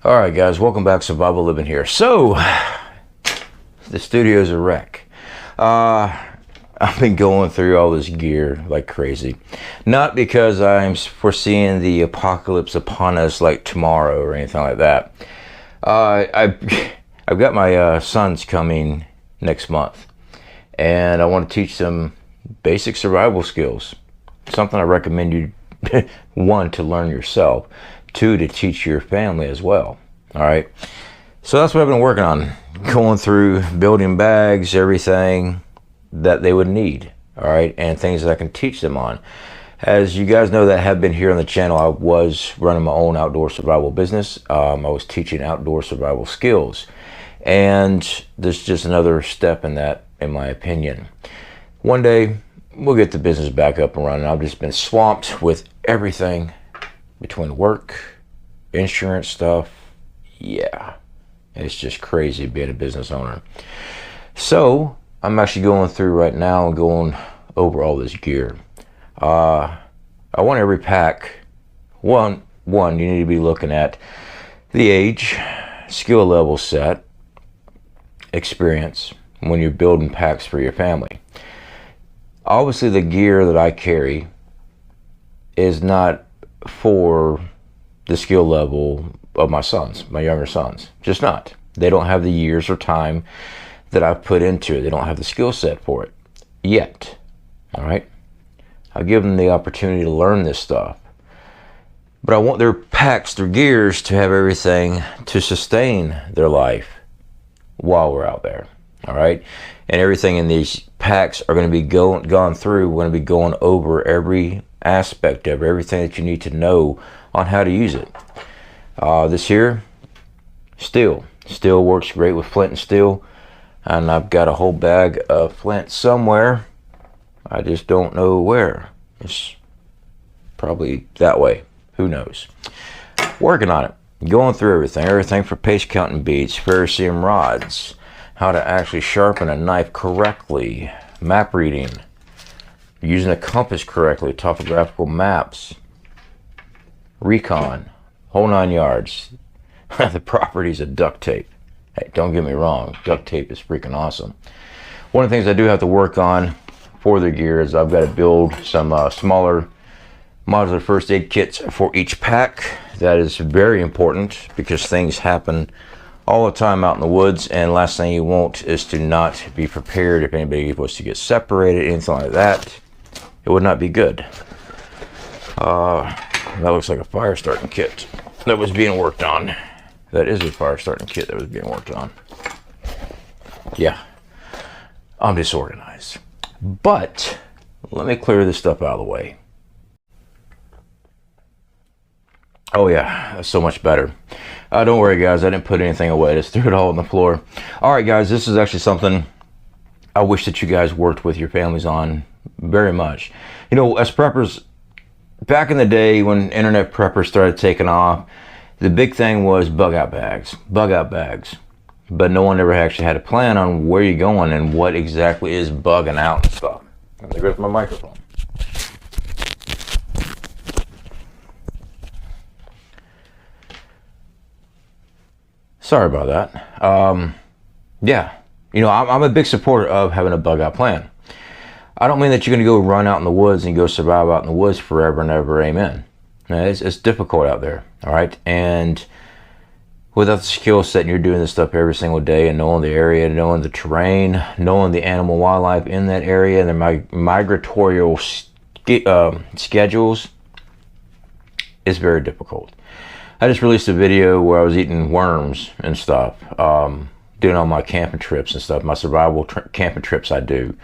All right, guys, welcome back. Survival Living here. So, the studio's a wreck. I've been going through all this gear like crazy. Not because I'm foreseeing the apocalypse upon us like tomorrow or anything like that. I've got my sons coming next month, and I want to teach them basic survival skills. Something I recommend you, one, to learn yourself, two, to teach your family as well. All right, so that's what I've been working on, going through building bags, everything that they would need. All right, and things that I can teach them on. As you guys know that have been here on the channel, I was running my own outdoor survival business. I was teaching outdoor survival skills, and this is just another step in that, in my opinion. One day we'll get the business back up and running. I've just been swamped with everything between work, insurance stuff. Yeah, it's just crazy being a business owner. So I'm actually going through right now and going over all this gear. I want every pack, one you need to be looking at the age, skill level set, experience when you're building packs for your family. Obviously the gear that I carry is not for the skill level of my sons, my younger sons. Just not. They don't have the years or time that I've put into it. They don't have the skill set for it yet. All right, I'll give them the opportunity to learn this stuff, but I want their packs, their gears, to have everything to sustain their life while we're out there. All right, and everything in these packs are going to be gone through. We're going to be going over every aspect of everything that you need to know on how to use it. This here, steel works great with flint and steel, and I've got a whole bag of flint somewhere. I just don't know where. It's probably that way, who knows. Working on it, going through everything for pace counting beads, ferrocerium rods, how to actually sharpen a knife correctly, map reading, using a compass correctly, topographical maps, recon, whole 9 yards. The properties of duct tape. Hey, don't get me wrong, duct tape is freaking awesome. One of the things I do have to work on for the gear is I've got to build some smaller modular first aid kits for each pack. That is very important because things happen all the time out in the woods, and last thing you want is to not be prepared if anybody was to get separated, anything like that. It would not be good. That looks like a fire starting kit that was being worked on. That is a fire starting kit that was being worked on. Yeah, I'm disorganized. But let me clear this stuff out of the way. Oh yeah, that's so much better. Don't worry guys, I didn't put anything away. I just threw it all on the floor. All right guys, this is actually something I wish that you guys worked with your families on very much. You know, as preppers, back in the day when internet preppers started taking off, the big thing was bug out bags. But no one ever actually had a plan on where you're going and what exactly is bugging out and stuff. Let me grab my microphone. Sorry about that. Yeah, you know, I'm a big supporter of having a bug out plan. I don't mean that you're going to go run out in the woods and go survive out in the woods forever and ever, amen. It's difficult out there, all right? And without the skill set, and you're doing this stuff every single day and knowing the area, knowing the terrain, knowing the animal wildlife in that area and their migratory schedules, it's very difficult. I just released a video where I was eating worms and stuff, doing all my camping trips and stuff, my survival camping trips I do.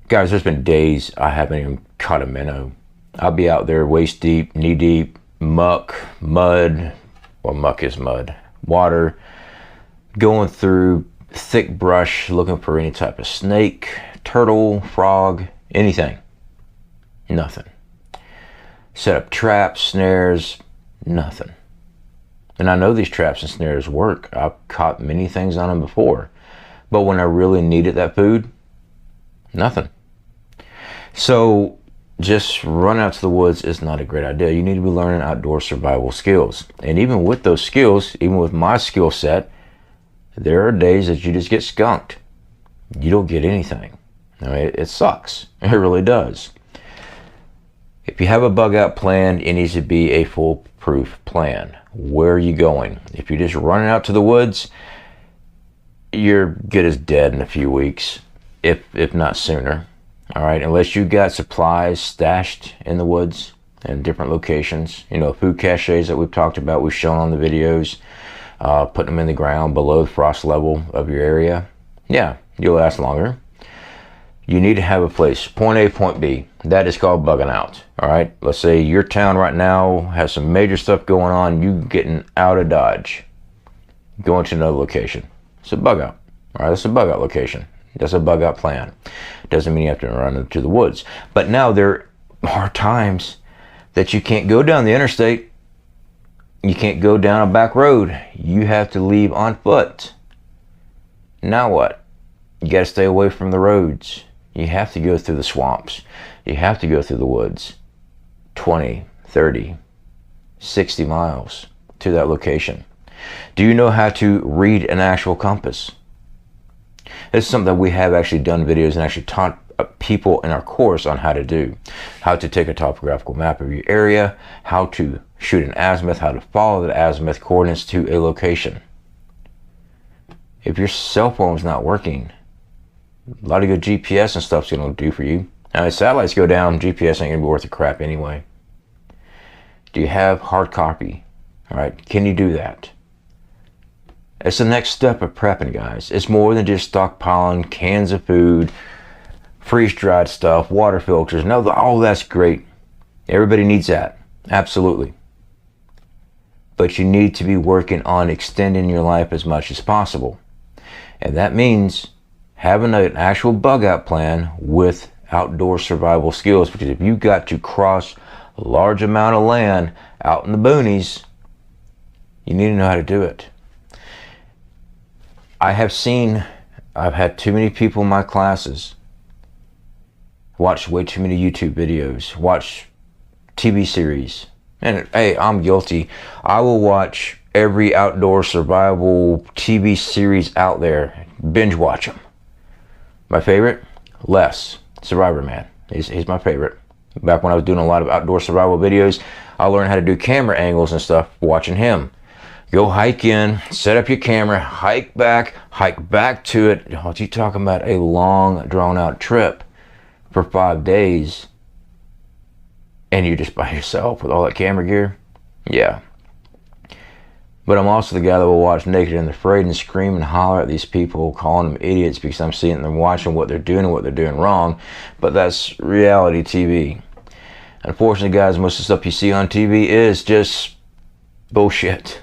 Guys, there's been days I haven't even caught a minnow. I'll be out there waist deep, knee deep, muck, mud, well, muck is mud, water, going through thick brush, looking for any type of snake, turtle, frog, anything. Nothing. Set up traps, snares, nothing. And I know these traps and snares work. I've caught many things on them before. But when I really needed that food, nothing. So just run out to the woods is not a great idea. You need to be learning outdoor survival skills. And even with those skills, even with my skill set, there are days that you just get skunked. You don't get anything. I mean, it sucks. It really does. If you have a bug out plan, it needs to be a foolproof plan. Where are you going? If you're just running out to the woods, you're good as dead in a few weeks, if not sooner. All right, unless you got supplies stashed in the woods in different locations, you know, food caches that we've talked about, we've shown on the videos, putting them in the ground below the frost level of your area. Yeah, you'll last longer. You need to have a place, point A, point B. That is called bugging out. All right, let's say your town right now has some major stuff going on. You getting out of Dodge, going to another location. It's a bug out. All right, that's a bug out location. That's a bug out plan. Doesn't mean you have to run into the woods. But now there are times that you can't go down the interstate. You can't go down a back road. You have to leave on foot. Now what? You got to stay away from the roads. You have to go through the swamps. You have to go through the woods. 20, 30, 60 miles to that location. Do you know how to read an actual compass? This is something that we have actually done videos and actually taught people in our course on how to do. How to take a topographical map of your area, how to shoot an azimuth, how to follow the azimuth coordinates to a location. If your cell phone's not working, a lot of good GPS and stuff's going to do for you. Now, if satellites go down, GPS ain't going to be worth a crap anyway. Do you have hard copy? All right, can you do that? It's the next step of prepping, guys. It's more than just stockpiling cans of food, freeze-dried stuff, water filters. No, all that's great. Everybody needs that. Absolutely. But you need to be working on extending your life as much as possible. And that means having an actual bug out plan with outdoor survival skills. Because if you've got to cross a large amount of land out in the boonies, you need to know how to do it. I've had too many people in my classes watch way too many YouTube videos, watch TV series. And hey, I'm guilty. I will watch every outdoor survival TV series out there, binge watch them. My favorite, Les, Survivor Man. He's my favorite. Back when I was doing a lot of outdoor survival videos, I learned how to do camera angles and stuff watching him. Go hike in, set up your camera, hike back to it. What you talking about? A long, drawn-out trip for 5 days, and you're just by yourself with all that camera gear? Yeah. But I'm also the guy that will watch Naked and Afraid and scream and holler at these people, calling them idiots because I'm seeing them watching what they're doing and what they're doing wrong. But that's reality TV. Unfortunately, guys, most of the stuff you see on TV is just bullshit.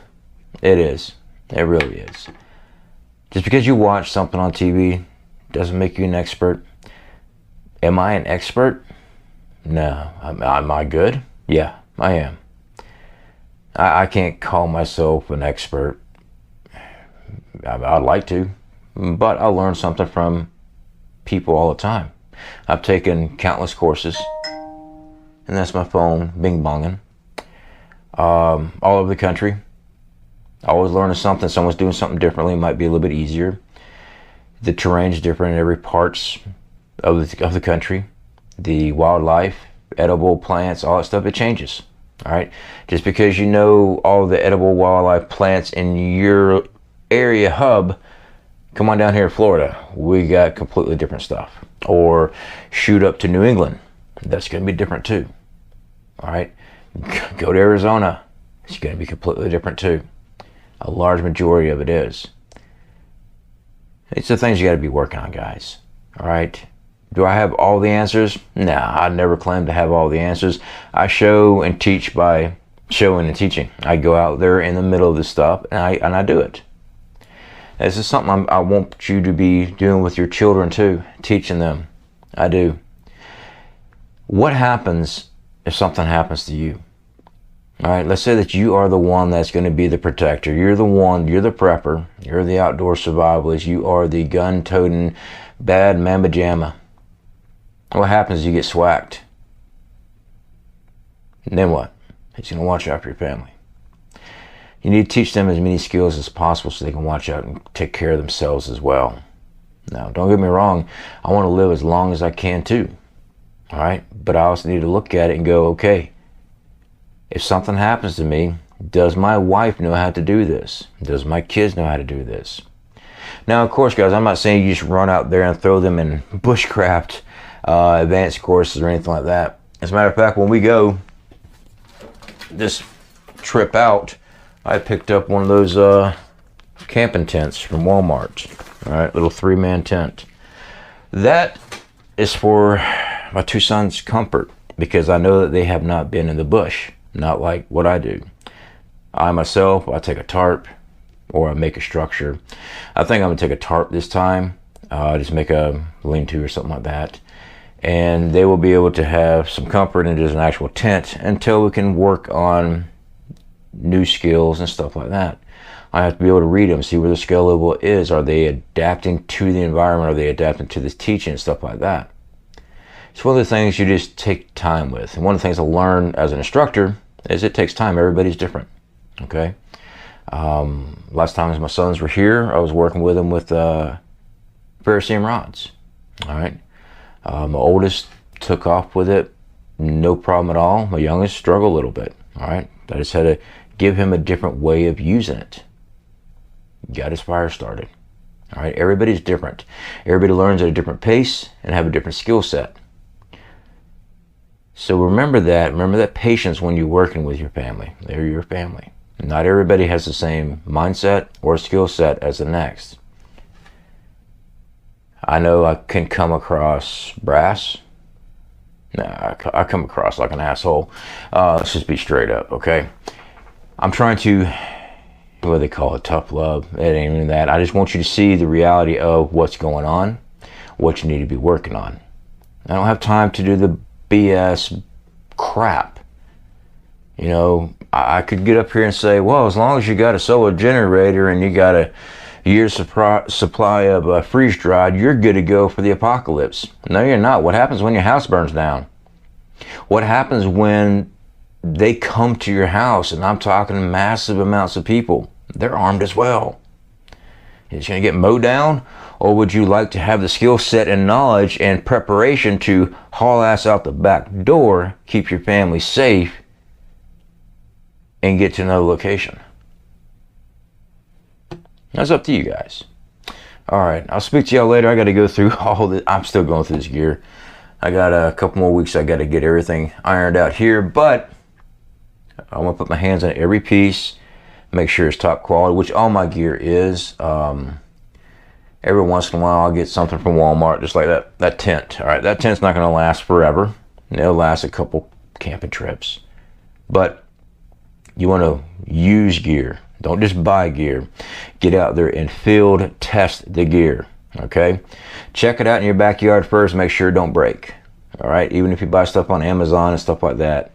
It is. It really is. Just because you watch something on TV doesn't make you an expert. Am I an expert? No. Am I good? Yeah, I am. I can't call myself an expert. I'd like to, but I learn something from people all the time. I've taken countless courses, and that's my phone bing-bonging, all over the country. Always learning something. Someone's doing something differently. It might be a little bit easier. The terrain's different in every parts of the country. The wildlife, edible plants, all that stuff, it changes. All right. Just because you know all the edible wildlife plants in your area hub, come on down here in Florida. We got completely different stuff. Or shoot up to New England. That's going to be different too. All right. Go to Arizona. It's going to be completely different too. A large majority of it is. It's the things you got to be working on, guys. All right. Do I have all the answers? Nah, I never claim to have all the answers. I show and teach by showing and teaching. I go out there in the middle of this stuff and I do it. This is something I want you to be doing with your children too, teaching them. I do. What happens if something happens to you? All right, let's say that you are the one that's going to be the protector. You're the one, you're the prepper, you're the outdoor survivalist, you are the gun-toting bad mamma jamma. What happens is you get swacked. And then what? He's going to watch out for your family. You need to teach them as many skills as possible so they can watch out and take care of themselves as well. Now, don't get me wrong. I want to live as long as I can too. All right? But I also need to look at it and go, okay, if something happens to me, does my wife know how to do this? Does my kids know how to do this? Now, of course, guys, I'm not saying you just run out there and throw them in bushcraft advanced courses or anything like that. As a matter of fact, when we go this trip out, I picked up one of those camping tents from Walmart. All right, little 3-man tent. That is for my 2 sons' comfort, because I know that they have not been in the bush, not like what I do. I myself, I take a tarp or I make a structure. I think I'm gonna take a tarp this time, just make a lean-to or something like that. And they will be able to have some comfort in just an actual tent until we can work on new skills and stuff like that. I have to be able to read them, see where the skill level is. Are they adapting to the environment? Are they adapting to this teaching and stuff like that? It's one of the things you just take time with. And one of the things I learned as an instructor is it takes time. Everybody's different, okay? Last time my sons were here, I was working with them with ferrocerium rods, all right? My oldest took off with it, no problem at all. My youngest struggled a little bit, all right? I just had to give him a different way of using it. Got his fire started, all right? Everybody's different. Everybody learns at a different pace and have a different skill set. So remember that patience when you're working with your family. They're your family. Not everybody has the same mindset or skill set as the next. I know I can come across brass. Nah, I come across like an asshole. Let's just be straight up, okay? I'm trying to, what do they call it, tough love. It ain't even that. I just want you to see the reality of what's going on, what you need to be working on. I don't have time to do the BS crap. You know, I could get up here and say, well, as long as you got a solar generator and you got a year's supply of freeze-dried, you're good to go for the apocalypse. No, you're not. What happens when your house burns down? What happens when they come to your house, and I'm talking massive amounts of people? They're armed as well. You're just going to get mowed down? Or would you like to have the skill set and knowledge and preparation to haul ass out the back door, keep your family safe, and get to another location? That's up to you guys. All right, I'll speak to y'all later. I got to go through all this. I'm still going through this gear. I got a couple more weeks. I got to get everything ironed out here, but I'm gonna put my hands on every piece, make sure it's top quality, which all my gear is. Every once in a while, I'll get something from Walmart, just like that tent. All right, that tent's not gonna last forever. It'll last a couple camping trips, but you want to use gear. Don't just buy gear. Get out there and field test the gear, okay? Check it out in your backyard first. Make sure it don't break, all right? Even if you buy stuff on Amazon and stuff like that,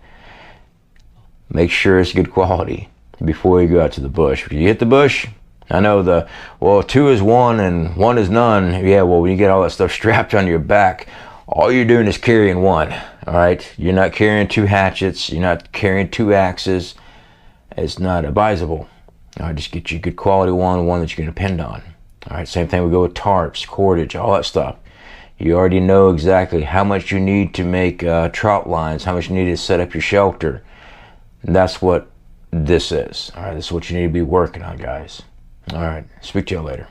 make sure it's good quality before you go out to the bush. If you hit the bush, I know well, 2 is 1 and 1 is none. Yeah, well, when you get all that stuff strapped on your back, all you're doing is carrying 1, all right? You're not carrying 2 hatchets. You're not carrying 2 axes. It's not advisable. All right, just get you a good quality one that you can depend on. All right, same thing we go with tarps, cordage, all that stuff. You already know exactly how much you need to make trout lines, how much you need to set up your shelter. And that's what this is. All right, this is what you need to be working on, guys. All right, speak to you later.